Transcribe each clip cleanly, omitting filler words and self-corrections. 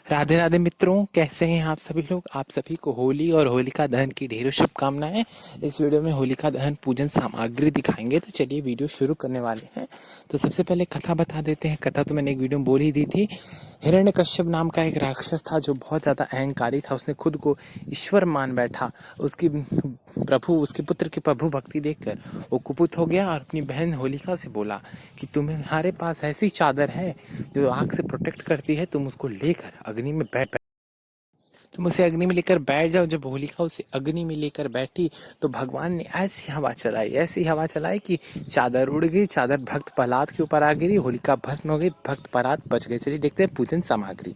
राधे राधे मित्रों, कैसे हैं आप सभी लोग। आप सभी को होली और होलिका दहन की ढेरों शुभकामनाएं। इस वीडियो में होलिका दहन पूजन सामग्री दिखाएंगे, तो चलिए वीडियो शुरू करने वाले हैं। तो सबसे पहले कथा बता देते हैं। कथा तो मैंने एक वीडियो में बोल ही दी थी। हिरण्यकश्यप नाम का एक राक्षस था जो बहुत ज्यादा अहंकारी था। उसने खुद को ईश्वर मान बैठा। उसके पुत्र की प्रभु भक्ति देखकर वो कुपित हो गया और अपनी बहन होलिका से बोला कि तुम्हारे पास ऐसी चादर है जो आग से प्रोटेक्ट करती है, तुम उसको लेकर अग्नि में बैठ तुम उसे अग्नि में लेकर बैठ जाओ। जब होलिका उसे अग्नि में लेकर बैठी तो भगवान ने ऐसी हवा चलाई कि चादर उड़ गई। चादर भक्त प्रहलाद के ऊपर आ गिरी। होलिका भस्म हो गई, भक्त प्रहलाद बच गए। चलिए देखते हैं पूजन सामग्री।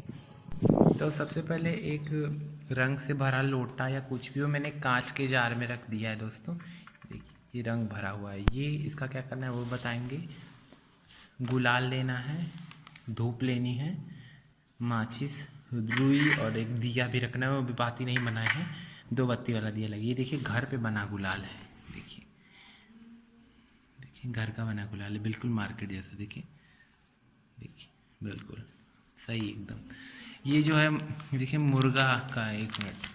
तो सबसे पहले एक रंग से भरा लोटा या कुछ भी हो, मैंने कांच के जार में रख दिया है दोस्तों। देखिए ये रंग भरा हुआ है। ये इसका क्या करना है वो बताएंगे। गुलाल लेना है, धूप लेनी है, माचिस, रुई और एक दिया भी रखना है। वो भी बाती नहीं बनाए हैं, 2 बत्ती वाला दिया लगे। ये देखिए घर पे बना गुलाल है। देखिए देखिए घर का बना गुलाल है, बिल्कुल मार्केट जैसा। देखिए देखिए बिल्कुल सही एकदम। ये जो है देखिए मुर्गा का, 1 मिनट,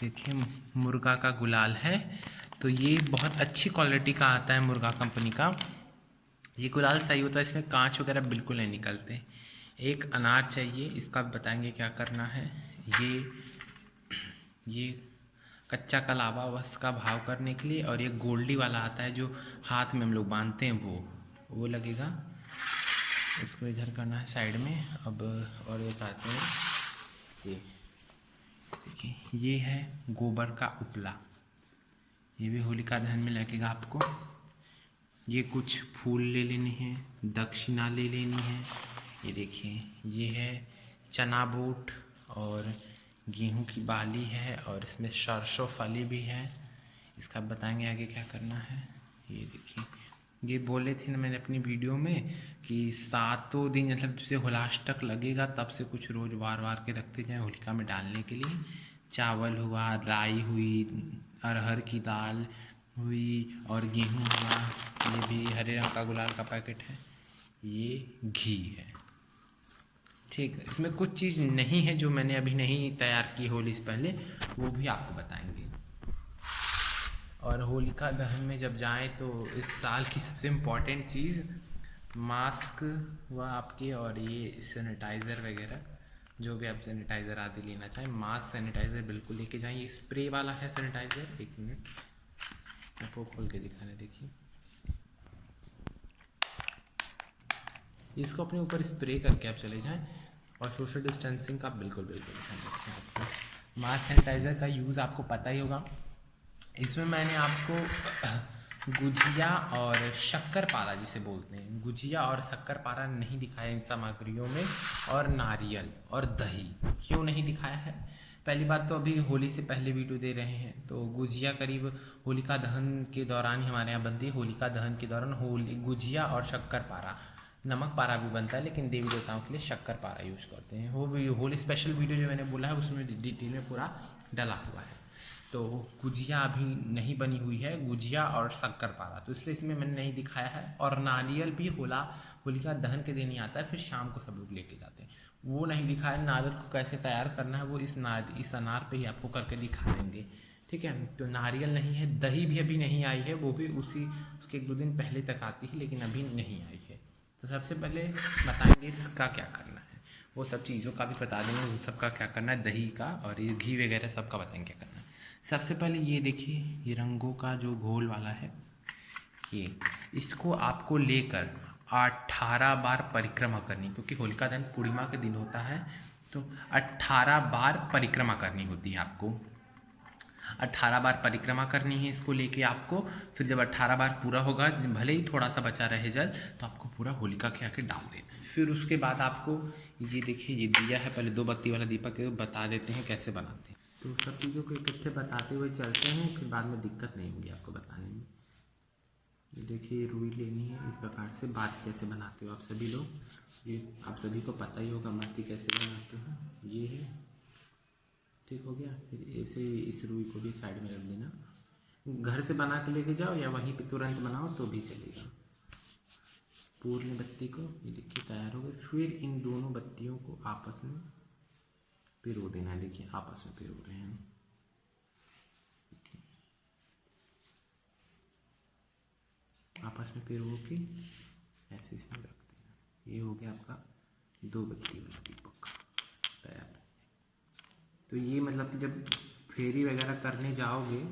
देखिए मुर्गा का गुलाल है। तो ये बहुत अच्छी क्वालिटी का आता है मुर्गा कंपनी का। ये गुलाल सही होता है, इसमें कांच वगैरह बिल्कुल नहीं निकलते। एक अनार चाहिए, इसका बताएंगे क्या करना है। ये ये कच्चा कलावा बस का भाव करने के लिए, और ये गोल्डी वाला आता है जो हाथ में हम लोग बांधते हैं, वो लगेगा। इसको इधर करना है साइड में। अब और एक आते हैं, ये देखिए ये है गोबर का उपला। ये भी होलिका दहन में लगेगा आपको। ये कुछ फूल ले लेने हैं, दक्षिणा ले लेनी है। ये देखिए ये है चना बूट और गेहूं की बाली है, और इसमें सरसों फली भी है। इसका बताएंगे आगे क्या करना है। ये देखिए ये बोले थे ना मैंने अपनी वीडियो में कि 7 दिन मतलब जैसे होलाष्टक लगेगा तब से कुछ रोज वार वार के रखते जाएं होलिका में डालने के लिए। चावल हुआ, राई हुई, अरहर की दाल हुई और गेहूँ हुआ। ये भी हरे रंग का गुलाल का पैकेट है। ये घी है। ठीक है, इसमें कुछ चीज़ नहीं है जो मैंने अभी नहीं तैयार की होली से पहले, वो भी आपको बताएंगे। और होलिका दहन में जब जाएं तो इस साल की सबसे इम्पॉर्टेंट चीज़ मास्क हुआ आपके, और ये सैनिटाइज़र वगैरह, जो भी आप सैनिटाइज़र आदि लेना चाहें, मास्क सैनिटाइज़र बिल्कुल लेके जाएं। ये स्प्रे वाला है सैनिटाइज़र। 1 मिनट आपको खोल के दिखाने, देखिए इसको अपने ऊपर स्प्रे करके आप चले जाएं। और सोशल डिस्टेंसिंग का बिल्कुल बिल्कुल ध्यान रखें। आपको मास्क सैनिटाइज़र का यूज़ आपको पता ही होगा। इसमें मैंने आपको गुजिया और शक्कर पारा जिसे बोलते हैं, गुजिया और शक्कर पारा नहीं दिखाया इन सामग्रियों में। और नारियल और दही क्यों नहीं दिखाया है। पहली बात तो अभी होली से पहले वीडियो दे रहे हैं, तो गुजिया करीब होलिका दहन के दौरान ही हमारे यहाँ बनती है। होलिका दहन के दौरान होली गुजिया और शक्कर पारा, नमक पारा भी बनता है लेकिन देवी देवताओं के लिए शक्कर पारा यूज़ करते हैं। वो भी होली स्पेशल वीडियो जो मैंने बोला है उसमें डिटेल में पूरा डला हुआ है। तो गुजिया अभी नहीं बनी हुई है, गुजिया और शक्कर पारा, तो इसलिए इसमें मैंने नहीं दिखाया है। और नारियल भी होलिका दहन के दिन ही आता है, फिर शाम को सब लोग लेके जाते हैं, वो नहीं दिखाया। नारियल को कैसे तैयार करना है वो इस अनार पे ही आपको करके दिखा देंगे। ठीक है, तो नारियल नहीं है, दही भी अभी नहीं आई है, वो भी उसके 1-2 दिन पहले तक आती है लेकिन अभी नहीं आई है। तो सबसे पहले बताएंगे इसका क्या करना है, वो सब चीज़ों का भी बता देंगे, सबका क्या करना है, दही का और ये घी वगैरह सबका बताएंगे क्या करना है। सबसे पहले ये देखिए, ये रंगों का जो घोल वाला है, ये इसको आपको लेकर 18 बार परिक्रमा करनी, क्योंकि होलिका दहन पूर्णिमा के दिन होता है। तो 18 बार परिक्रमा करनी होती है आपको। 18 बार परिक्रमा करनी है इसको लेके आपको। फिर जब 18 बार पूरा होगा, भले ही थोड़ा सा बचा रह जाए, तो आपको पूरा होलिका के आके डाल देना है। फिर उसके बाद आपको ये देखिए ये दिया है, पहले 2 बत्ती वाला दीपक बता देते हैं कैसे बनाते हैं। तो सब चीज़ों को इकट्ठे बताते हुए चलते हैं, फिर बाद में दिक्कत नहीं होगी आपको बताने में। ये देखिए रुई लेनी है, इस प्रकार से बाती कैसे बनाते हो आप सभी लोग, ये आप सभी को पता ही होगा बाती कैसे बनाते हो। ये है, ठीक हो गया। फिर ऐसे इस रुई को भी साइड में रख देना। घर से बना के लेके जाओ या वहीं पे तुरंत बनाओ तो भी चलेगा। पूर्ण बत्ती को ये देखिए तैयार हो गई। फिर इन दोनों बत्तियों को आपस में पिरो देना है। देखिए आपस में पिरो रहे हैं, आपस में पिरो के ऐसे इसमें रख देना। ये हो गया आपका 2 बत्ती वाला दीपक तैयार। तो ये मतलब कि जब फेरी वगैरह करने जाओगे,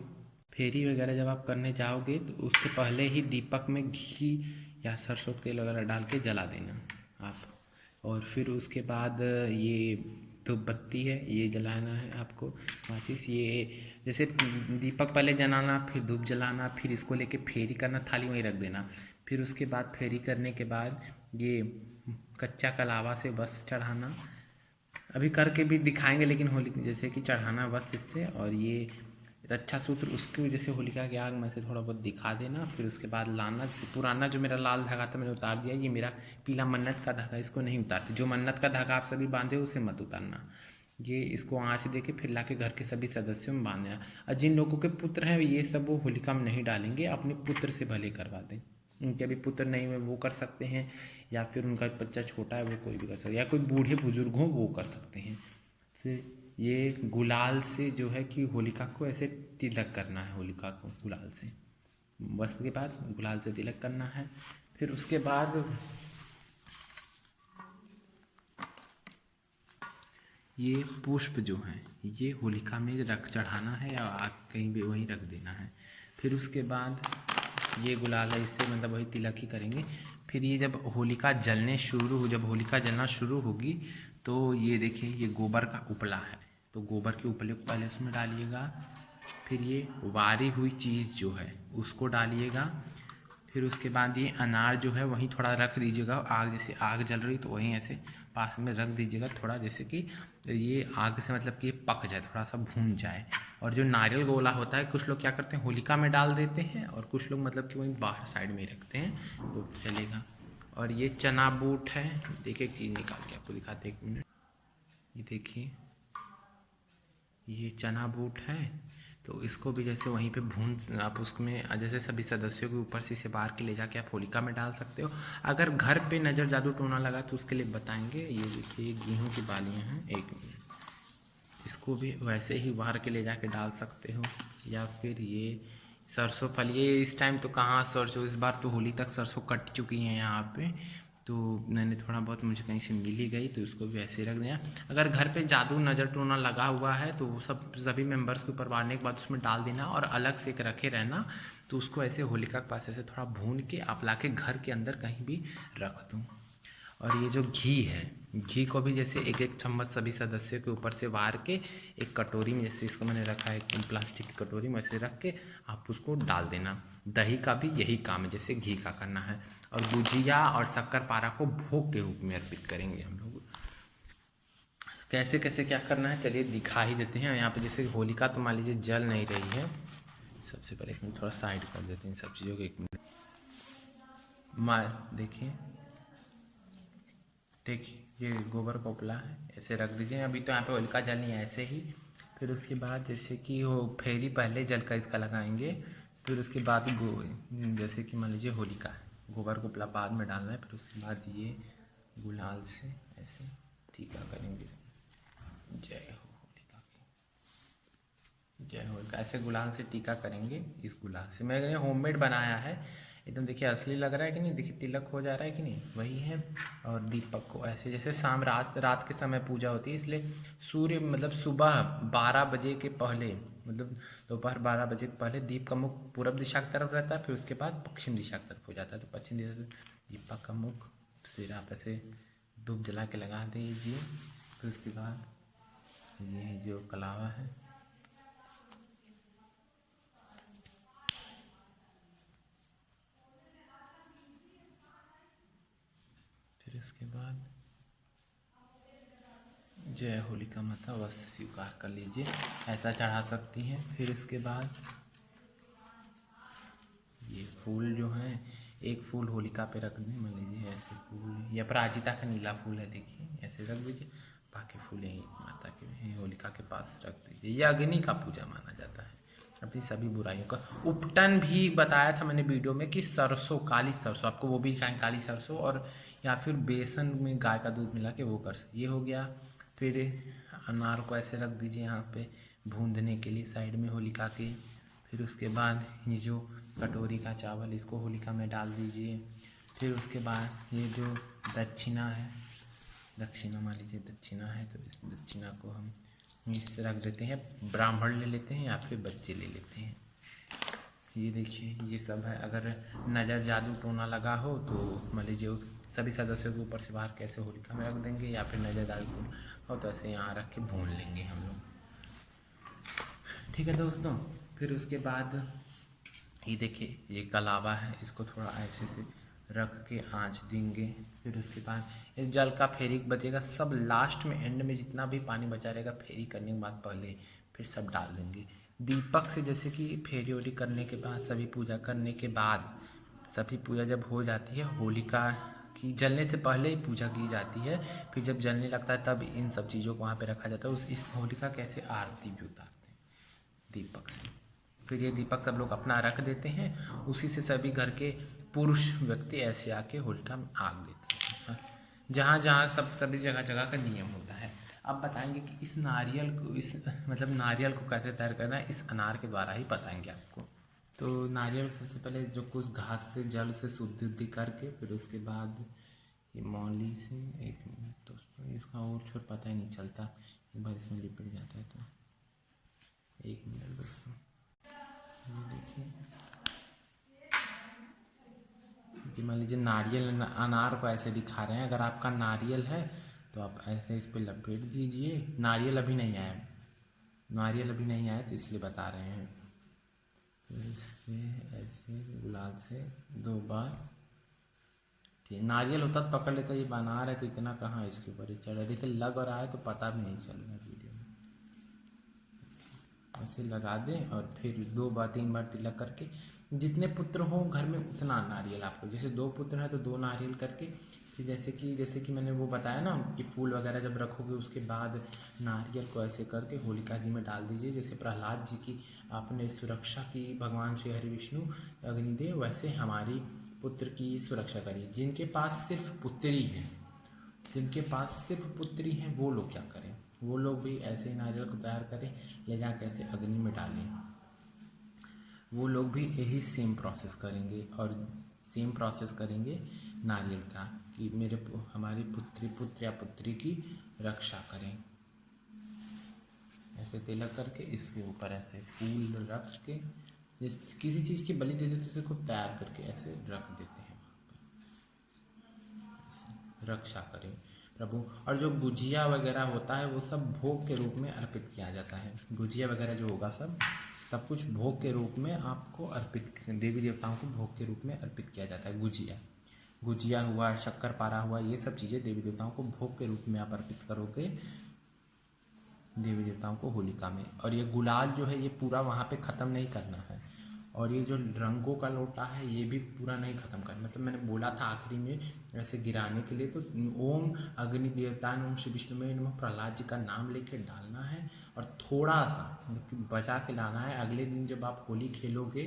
फेरी वगैरह जब आप करने जाओगे तो उसके पहले ही दीपक में घी या सरसों तेल वगैरह डाल के जला देना आप। और फिर उसके बाद ये धूप बत्ती है ये जलाना है आपको, माचिस। ये जैसे दीपक पहले जलाना, फिर धूप जलाना, फिर इसको लेके फेरी करना, थाली वहीं रख देना। फिर उसके बाद फेरी करने के बाद ये कच्चा कलावा से बस चढ़ाना। अभी करके भी दिखाएंगे, लेकिन होली जैसे कि चढ़ाना बस इससे। और ये रक्षा सूत्र उसकी वजह से होलिका के आग में से थोड़ा बहुत दिखा देना। फिर उसके बाद लाना, जैसे पुराना जो मेरा लाल धागा था मैंने उतार दिया, ये मेरा पीला मन्नत का धागा, इसको नहीं उतारते। जो मन्नत का धागा आप सभी बांधे उसे मत उतारना। ये इसको आँच दे के फिर ला के घर के सभी सदस्यों में बांध देना। और जिन लोगों के पुत्र हैं ये सब वो होलिका में नहीं डालेंगे, अपने पुत्र से भले करवा दें। उनके अभी पुत्र नहीं हुए वो कर सकते हैं, या फिर उनका बच्चा छोटा है वो कोई भी कर सकता है, या कोई बूढ़े बुजुर्ग हों वो कर सकते हैं। फिर ये गुलाल से जो है कि होलिका को ऐसे तिलक करना है, होलिका को गुलाल से, वस्त्र के बाद गुलाल से तिलक करना है। फिर उसके बाद ये पुष्प जो हैं ये होलिका में रख चढ़ाना है या आग कहीं भी वहीं रख देना है। फिर उसके बाद ये गुलाल है, इससे मतलब वही तिलक ही करेंगे। फिर ये जब होलिका जलने शुरू हो, जब होलिका जलना शुरू होगी तो ये देखिए ये गोबर का उपला है, तो गोबर के उपले को पहले उसमें डालिएगा। फिर ये वारी हुई चीज़ जो है उसको डालिएगा। फिर उसके बाद ये अनार जो है वहीं थोड़ा रख दीजिएगा, आग जैसे आग जल रही तो वहीं ऐसे पास में रख दीजिएगा थोड़ा, जैसे कि ये आग से मतलब कि पक जाए, थोड़ा सा भून जाए। और जो नारियल गोला होता है कुछ लोग क्या करते हैं होलिका में डाल देते हैं, और कुछ लोग मतलब कि वहीं बाहर साइड में ही रखते हैं, तो चलेगा। और ये चना बूट है, देखिए एक चीज़ निकाल के आपको दिखाते हैं, 1 मिनट। ये देखिए ये चना बूट है, तो इसको भी जैसे वहीं पे भून आप उसमें जैसे सभी सदस्यों के ऊपर से इसे बाहर के ले जाके आप होलिका में डाल सकते हो। अगर घर पे नज़र जादू टोना लगा तो उसके लिए बताएंगे। ये देखिए गेहूं की बालियां हैं, 1 मिनट, इसको भी वैसे ही बाहर के ले जाके डाल सकते हो। या फिर ये सरसों फल, ये इस टाइम तो कहाँ सरसों, इस बार तो होली तक सरसों कट चुकी हैं यहाँ पे, तो मैंने थोड़ा बहुत मुझे कहीं से मिल ही गई तो इसको भी ऐसे रख दिया। अगर घर पे जादू नज़र टोना लगा हुआ है तो वो सब सभी मेंबर्स के ऊपर बांधने के बाद उसमें डाल देना और अलग से एक रखे रहना। तो उसको ऐसे होलिका के पास ऐसे थोड़ा भून के आप ला के घर के अंदर कहीं भी रख दो। और ये जो घी है, घी को भी जैसे 1-1 चम्मच सभी सदस्यों के ऊपर से वार के एक कटोरी में, जैसे इसको मैंने रखा है एक प्लास्टिक की कटोरी में, ऐसे रख के आप उसको डाल देना। दही का भी यही काम है जैसे घी का करना है। और गुजिया और शक्कर पारा को भोग के रूप में अर्पित करेंगे हम लोग। कैसे कैसे क्या करना है चलिए दिखा ही देते हैं। यहाँ पे जैसे होलिका तो मान लीजिए जल नहीं रही है, सबसे पहले 1 मिनट थोड़ा साइड कर देते हैं सब चीज़ों को, 1 मिनट। देखिए देखिए ये गोबर का उपला है, ऐसे रख दीजिए। अभी तो यहाँ पे होलिका जल नहीं है, ऐसे ही। फिर उसके बाद जैसे कि वो फेरी पहले जल का इसका लगाएंगे, फिर उसके बाद जैसे कि मान लीजिए होलिका है, गोबर को उपला बाद में डालना है। फिर उसके बाद ये गुलाल से ऐसे टीका करेंगे। जय हो होलिका की जय हो, ऐसे गुलाल से टीका करेंगे। इस गुलाल से मैंने होममेड बनाया है एकदम, देखिए असली लग रहा है कि नहीं, देखिए तिलक हो जा रहा है कि नहीं, वही है। और दीपक को ऐसे जैसे शाम रात के समय पूजा होती है, इसलिए सूर्य मतलब सुबह 12 बजे के पहले, मतलब दोपहर 12 बजे के पहले दीप का मुख पूरब दिशा की तरफ रहता है, फिर उसके बाद पश्चिम दिशा की तरफ हो जाता है। तो पश्चिम दिशा से दीपक का मुख फिर आप ऐसे धूप जला के लगा दीजिए। फिर उसके बाद ये जो कलावा है फिर उसके बाद जय होलिका माता बस स्वीकार कर लीजिए, ऐसा चढ़ा सकती हैं। फिर इसके बाद ये फूल जो हैं, एक फूल होलिका पे रख दें, मान लीजिए ऐसे फूल, या अपराजिता का नीला फूल है देखिए, ऐसे रख दीजिए। बाकी फूल यहीं माता के होलिका के पास रख दीजिए। यह अग्नि का पूजा माना जाता है, अपनी सभी बुराइयों का उपटन भी बताया था मैंने वीडियो में कि सरसों, काली सरसों, आपको वो भी खाएं काली सरसों, और या फिर बेसन में गाय का दूध मिला के वो कर सकते। ये हो गया फिर अनार को ऐसे रख दीजिए यहाँ पे भूनने के लिए साइड में होलिका के। फिर उसके बाद ये जो कटोरी का चावल इसको होलिका में डाल दीजिए। फिर उसके बाद ये जो दक्षिणा है, दक्षिणा मान लीजिए दक्षिणा है, तो इस दक्षिणा को हम इस रख देते हैं। ब्राह्मण ले लेते हैं या फिर बच्चे ले लेते हैं। ये देखिए ये सब है। अगर नज़र जादू टोना लगा हो तो मान लीजिए सभी सदस्यों के ऊपर से बाहर कैसे होलिका में रख देंगे, या फिर नज़र जादू टोना हो तो ऐसे यहाँ रख के भून लेंगे हम लोग। ठीक है दोस्तों, फिर उसके बाद ये देखिए ये कलावा है, इसको थोड़ा ऐसे से रख के आँच देंगे। फिर उसके बाद एक जल का फेरी बचेगा, सब लास्ट में एंड में जितना भी पानी बचा रहेगा फेरी करने के बाद पहले फिर सब डाल देंगे। दीपक से जैसे कि फेरी वेरी करने के बाद सभी पूजा करने के बाद सभी पूजा जब हो जाती है, होलिका की जलने से पहले ही पूजा की जाती है। फिर जब जलने लगता है तब इन सब चीज़ों को वहाँ पे रखा जाता है। इस होलिका कैसे आरती भी उतारते हैं दीपक से। फिर ये दीपक सब लोग अपना रख देते हैं, उसी से सभी घर के पुरुष व्यक्ति ऐसे आके होलिका में आग देते हैं। जहाँ जहाँ सभी जगह जगह का नियम होता है। अब बताएंगे कि इस नारियल को नारियल को कैसे तैयार करना है, इस अनार के द्वारा ही बताएंगे आपको। तो नारियल सबसे पहले जो कुछ घास से जल से शुद्धि करके फिर उसके बाद ये मौली से, एक मिनट दोस्तों इसका और छोर पता ही नहीं चलता, एक बार इसमें लिपट जाता है तो एक मिनट दोस्तों। ये देखिए कि मान लीजिए नारियल अनार को ऐसे दिखा रहे हैं। अगर आपका नारियल है तो आप ऐसे इस पर लपेट दीजिए। नारियल अभी नहीं आया, नारियल अभी नहीं आया तो इसलिए बता रहे हैं। फिर इसके ऐसे गुलाल से 2 बार, ठीक नारियल होता तो पकड़ लेता, ये बना रहे तो इतना कहाँ इसके ऊपर ही चढ़ रहा है। देखिए लग रहा है तो पता भी नहीं चल रहा वीडियो में। ऐसे लगा दें और फिर 2 बार 3 बार तिलक करके, जितने पुत्र हो घर में उतना नारियल आपको, जैसे 2 पुत्र हैं तो 2 नारियल करके। फिर जैसे कि मैंने वो बताया ना कि फूल वगैरह जब रखोगे उसके बाद नारियल को ऐसे करके होलिका जी में डाल दीजिए। जैसे प्रहलाद जी की आपने सुरक्षा की भगवान श्री हरि विष्णु अग्निदेव, वैसे हमारी पुत्र की सुरक्षा करिए। जिनके पास सिर्फ पुत्री है, जिनके पास सिर्फ पुत्री हैं वो लोग क्या करें, वो लोग भी ऐसे ही नारियल को तैयार करें, ले जाकर ऐसे अग्नि में डालें। वो लोग भी यही सेम प्रोसेस करेंगे और सेम प्रोसेस करेंगे नारियल का कि हमारी पुत्र या पुत्री की रक्षा करें। ऐसे तिलक करके इसके ऊपर ऐसे फूल रख के, जिस किसी चीज़ की बलि दे देते तो उसको तैयार करके ऐसे रख देते हैं, रक्षा करें प्रभु। और जो गुजिया वगैरह होता है वो सब भोग के रूप में अर्पित किया जाता है। गुजिया वगैरह जो होगा सब कुछ भोग के रूप में आपको अर्पित, देवी देवताओं को भोग के रूप में अर्पित किया जाता है। गुजिया हुआ, शक्कर पारा हुआ, ये सब चीज़ें देवी देवताओं को भोग के रूप में आप अर्पित करोगे देवी देवताओं को होलिका में। और ये गुलाल जो है ये पूरा वहाँ पे ख़त्म नहीं करना है। और ये जो रंगों का लोटा है ये भी पूरा नहीं ख़त्म करना, मतलब मैंने बोला था आखिरी में ऐसे गिराने के लिए, तो ओम अग्नि देवतान ओम श्री विष्णु में नमः प्रहलाद जी का नाम लेके डालना है और थोड़ा सा मतलब बचा के लाना है। अगले दिन जब आप होली खेलोगे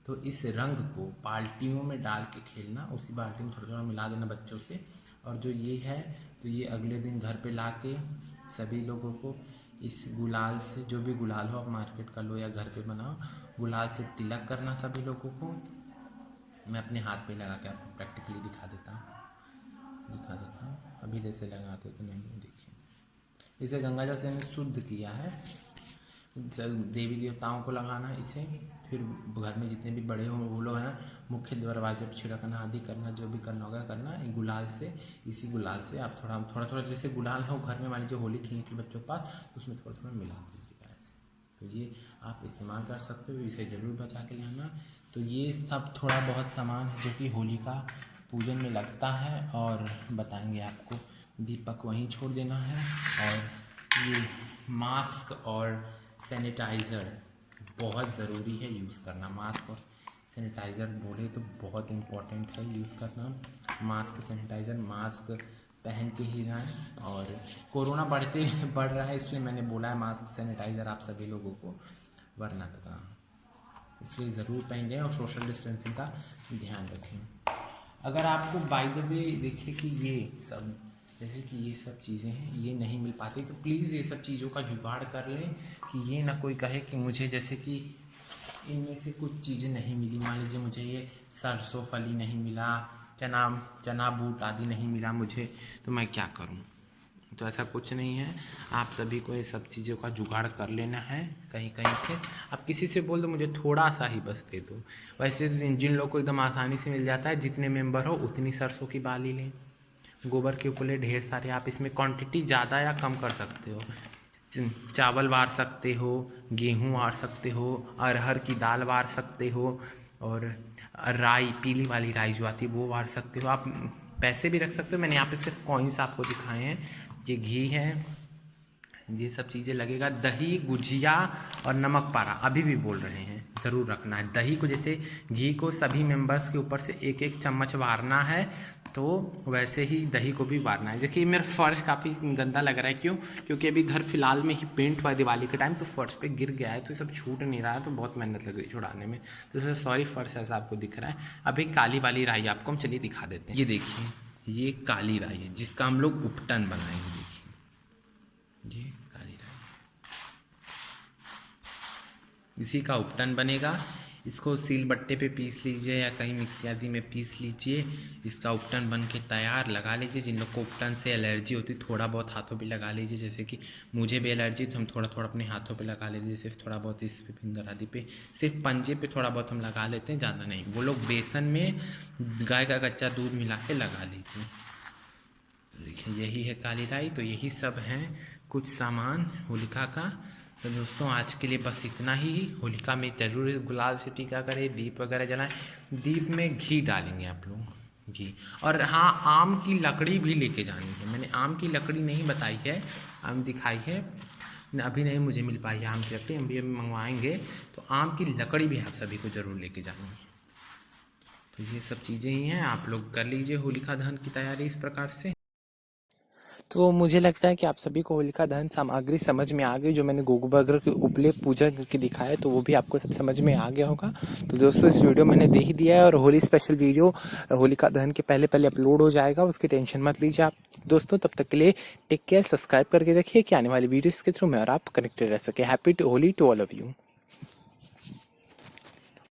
तो इस रंग को बाल्टियों में डाल के खेलना, उसी बाल्टी में थोड़ा थोड़ा मिला देना बच्चों से। और जो ये है तो ये अगले दिन घर पे ला के सभी लोगों को इस गुलाल से, जो भी गुलाल हो आप मार्केट का लो या घर पे बनाओ, गुलाल से तिलक करना सभी लोगों को। मैं अपने हाथ पे लगा के आपको प्रैक्टिकली दिखा देता हूँ। अभी जैसे लगाते तो नहीं, देखिए इसे गंगा जल से मैंने शुद्ध किया है। देवी देवताओं को लगाना इसे, फिर घर में जितने भी बड़े हों वो लोग हैं मुख्य दरवाजे पर छिड़कना आदि करना, जो भी करना होगा करना। गुलाल से, इसी गुलाल से आप थोड़ा जैसे गुलाल है वो घर में मान लीजिए होली खेलने के बच्चों के पास, तो उसमें थोड़ा थोड़ा मिला दीजिएगा ऐसे। तो ये आप इस्तेमाल कर सकते हो, इसे ज़रूर बचा के लाना। तो ये सब थोड़ा बहुत सामान है जो कि होली का पूजन में लगता है और बताएंगे आपको। दीपक वहीं छोड़ देना है। और ये मास्क और सैनिटाइज़र बहुत ज़रूरी है यूज़ करना। मास्क और सैनिटाइज़र बोले तो बहुत इम्पोर्टेंट है यूज़ करना। मास्क सैनिटाइज़र, मास्क पहन के ही जाएं। और कोरोना बढ़ रहा है इसलिए मैंने बोला है मास्क सैनिटाइज़र आप सभी लोगों को, वरना तो कहाँ, इसलिए ज़रूर पहनें और सोशल डिस्टेंसिंग का ध्यान रखें। अगर आपको बाय द वे देखिए कि ये सब जैसे कि ये सब चीज़ें हैं, ये नहीं मिल पाती, तो प्लीज़ ये सब चीज़ों का जुगाड़ कर लें कि ये ना कोई कहे कि मुझे जैसे कि इनमें से कुछ चीज़ें नहीं मिली। मान लीजिए मुझे ये सरसों फली नहीं मिला, चना चना बूट आदि नहीं मिला मुझे, तो मैं क्या करूं? तो ऐसा कुछ नहीं है, आप सभी को ये सब चीज़ों का जुगाड़ कर लेना है कहीं कहीं से। आप किसी से बोल दो मुझे थोड़ा सा ही बस दे दो। वैसे जिन लोग को एकदम आसानी से मिल जाता है, जितने मेंबर हो उतनी सरसों की बाली लें, गोबर के उपले ढेर सारे, आप इसमें क्वांटिटी ज़्यादा या कम कर सकते हो। चावल वार सकते हो, गेहूँ वार सकते हो, अरहर की दाल वार सकते हो, और राई, पीली वाली राई जो आती है वो वार सकते हो। आप पैसे भी रख सकते हो, मैंने यहाँ पे सिर्फ कॉइन्स आपको दिखाए हैं। ये घी है, ये सब चीज़ें लगेगा। दही, गुजिया और नमक पारा अभी भी बोल रहे हैं, ज़रूर रखना है। दही को जैसे घी को सभी मेंबर्स के ऊपर से एक एक चम्मच वारना है, तो वैसे ही दही को भी वारना है। देखिए मेरा फर्श काफ़ी गंदा लग रहा है, क्यों? क्योंकि अभी घर फिलहाल में ही पेंट हुआ है दिवाली के टाइम, तो फर्श पे गिर गया है, तो ये सब छूट नहीं रहा है, तो बहुत मेहनत लग रही है छुड़ाने में। तो सर सॉरी, फर्श ऐसा आपको दिख रहा है। अभी काली वाली राई आपको हम चलिए दिखा देते हैं। ये देखिए, ये काली राई है जिसका हम लोग उपटन बनाएंगे। देखिए ये काली राई, इसी का उपटन बनेगा। इसको सिलबट्टे पे पीस लीजिए या कहीं मिक्सी आदि में पीस लीजिए। इसका उपटन बन के तैयार, लगा लीजिए। जिन लोग को उपटन से एलर्जी होती है, थोड़ा बहुत हाथों पे लगा लीजिए। जैसे कि मुझे भी एलर्जी, तो हम थोड़ा थोड़ा अपने हाथों पे लगा लीजिए, सिर्फ थोड़ा बहुत इस पे, फिंगर आदि पे, सिर्फ पंजे पे थोड़ा बहुत हम लगा लेते हैं, ज़्यादा नहीं। वो लोग बेसन में गाय का कच्चा दूध मिला के लगा लीजिए। तो देखिए यही है काली राई। तो यही सब हैं कुछ सामान होलिका का। तो दोस्तों आज के लिए बस इतना ही। होलिका में ज़रूर गुलाल से टीका करें, दीप वगैरह जलाएं। दीप में घी डालेंगे आप लोग, घी। और हाँ, आम की लकड़ी भी लेके जानी है। मैंने आम की लकड़ी नहीं बताई है, आम दिखाई है, अभी नहीं मुझे मिल पाई है आम की लकड़ी, हम भी अभी मंगवाएंगे। तो आम की लकड़ी भी आप सभी को ज़रूर लेके जानी है। तो ये सब चीज़ें ही हैं, आप लोग कर लीजिए होलिका दहन की तैयारी इस प्रकार से। तो मुझे लगता है कि आप सभी को होलिका दहन सामग्री समझ में आ गई, जो मैंने गोबर के उपले पूजा करके दिखाया, तो वो भी आपको सब समझ में आ गया होगा। तो दोस्तों इस वीडियो मैंने दे ही दिया है, और होली स्पेशल वीडियो होलिका दहन के पहले पहले अपलोड हो जाएगा, उसकी टेंशन मत लीजिए आप दोस्तों। तब तक के लिए टेक केयर, सब्सक्राइब करके रखिए कि आने वाली वीडियोज़ के थ्रू मैं और आप कनेक्टेड रह सके। Happy to Holi to all of you.